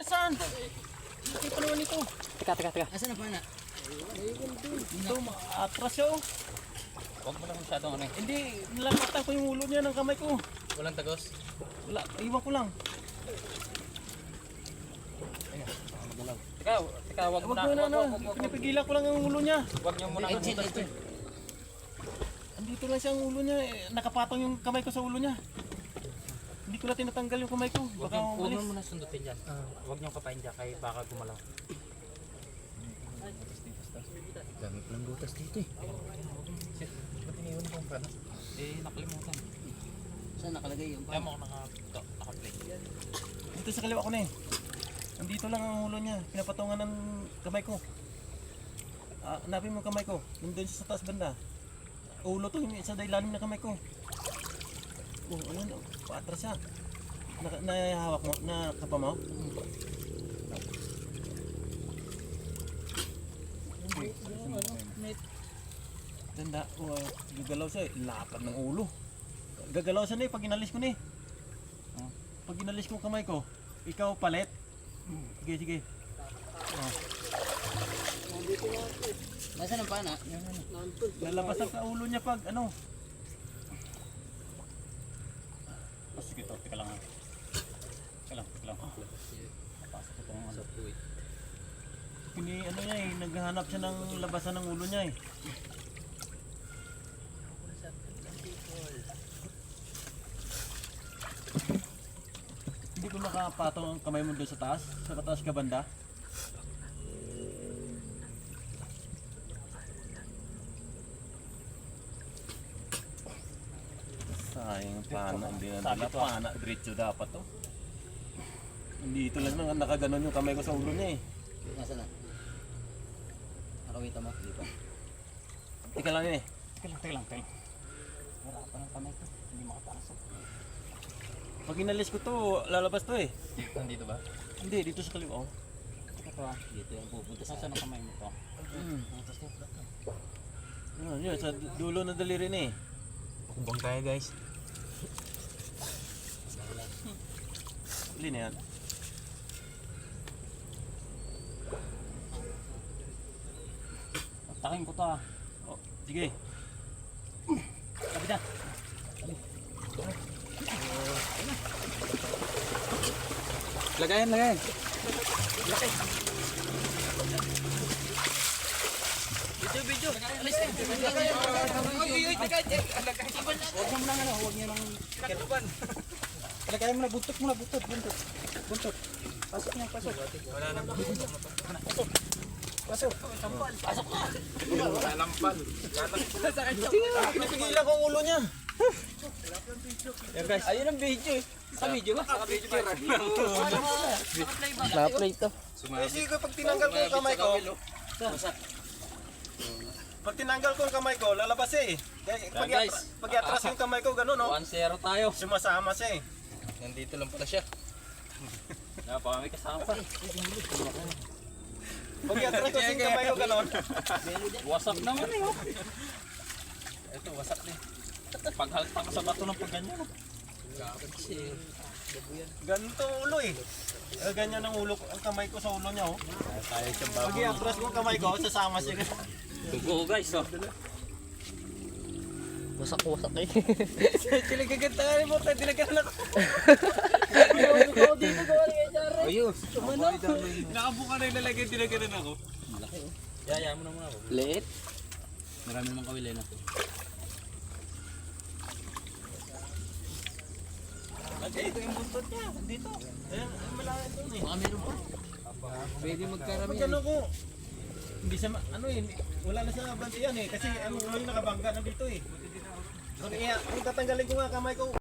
Saan? Hindi pa naman ito. Teka. Asan na pana? Ito, atras siya oh. Huwag mo lang masyadong ano eh. Hindi, nalakatan ko yung ulo niya ng kamay ko. Walang tagos. Wala, iwan ko lang. Teka, wag mo Huwag na. mo na, ano. Pinipigilan ko lang yung ulo niya. Wag niyo muna butas to. Andito lang siya ang ulo niya. Nakapatong yung kamay ko sa ulo niya. Hindi ko na tinatanggal yung kamay ko. Baka Huwag umalis. mo muna sundutin dyan. Huwag niyo kapain dyan kay baka gumalaw. Dami palang butas dito eh. Ba't iniwan ko pa? Eh, nakalimutan. Saan nakalagay yung Kaya mo ako naka-play. Dito sa kaliwa ko na eh. Andito lang ang ulo niya. Pinapatungan ng kamay ko. Hanapin mo ang kamay ko. Nandun siya sa taas banda. Ulo to, yung isa dahil lalim na kamay ko. Oh, ano, paatras siya. Nahihawak mo, nakapa mo? Tanda, gagalaw siya eh. Lapad ng ulo. Gagalaw siya na eh, pag inalis ko na eh. Pag inalis ko ang kamay ko, ikaw palit. Sige. Nasaan ang pana? Lalabas ang ulo niya pag ano. Sige to, teka lang. Teka lang. Papasok ko tong ano. Ano niya eh, naghahanap siya ng labasan ng ulo niya eh. Hindi ko makapatong ang kamay mo doon sa taas, sa taas ka banda. Sayang pana, hindi na nila pana, diretso dapat to. Dito lang nang nakaganon yung kamay ko sa ulo niya eh. Nasaan na? Nakawita mo? Hindi pa. Teka lang yun eh. Teka lang. Wala pa ng kamay ko. Hindi makapasok. Pag inalis ko to, lalabas to eh. Nandito ba? Hindi, dito sa kaliwa oh. Teka to ah. Dito yung pupunta sa... Nasaan ang kamay mo to? Butas to. Yun, sa dulo na daliri na eh. Kumbang tayo guys. Huli na yan. Takin ko to ah. Oh, sige. Sabi na. Lagayan. Video. Alis ka! Huwag mo nang ano, huwag niyo nang katuban. Lagayan mo na, buntot. Pasok niya. Wala nang Pasok. Wala lampal. Pinipigilan ko ang ulo niya. Yan guys. Ayun ang video eh. Sa video ba? Na-play to. Kasi pag tinanggal ko ang kamay ko, pag tinanggal ko ang kamay ko, lalabas eh. Pag iatras yung kamay ko, gano'n no? 1-0 tayo. Sumasama siya eh. Nandito lang pala siya. May kasama. Pag iatras ko yung kamay ko, gano'n. Wasak naman eh. Ito, wasak na eh. Paghalta ka sa bato ng pagganyan. Ganito ang ulo eh. Ganyan ang ulo, ang kamay ko sa ulo niya oh. Tayo siyang Pag iatras ko ang kamay ko, sasama siya. Dugo guys oh. Wasak eh. Sila gagantahan mo, tinagalan ako. Ayos. Nakabuka na yung lalagay, tinagalan ako. Malaki oh. Yaya mo na muna ako. Late. Marami namang kawili na. Ito yung buntot niya, dito. Ayan, malayo doon eh. Baka meron pa. Pwede magkarami. Pag ano ko, hindi siya, ano eh, wala na siya bantiyan eh. Kasi ang ulo yung nakabangga na dito eh. So, kung tatanggalin ko nga kamay ko,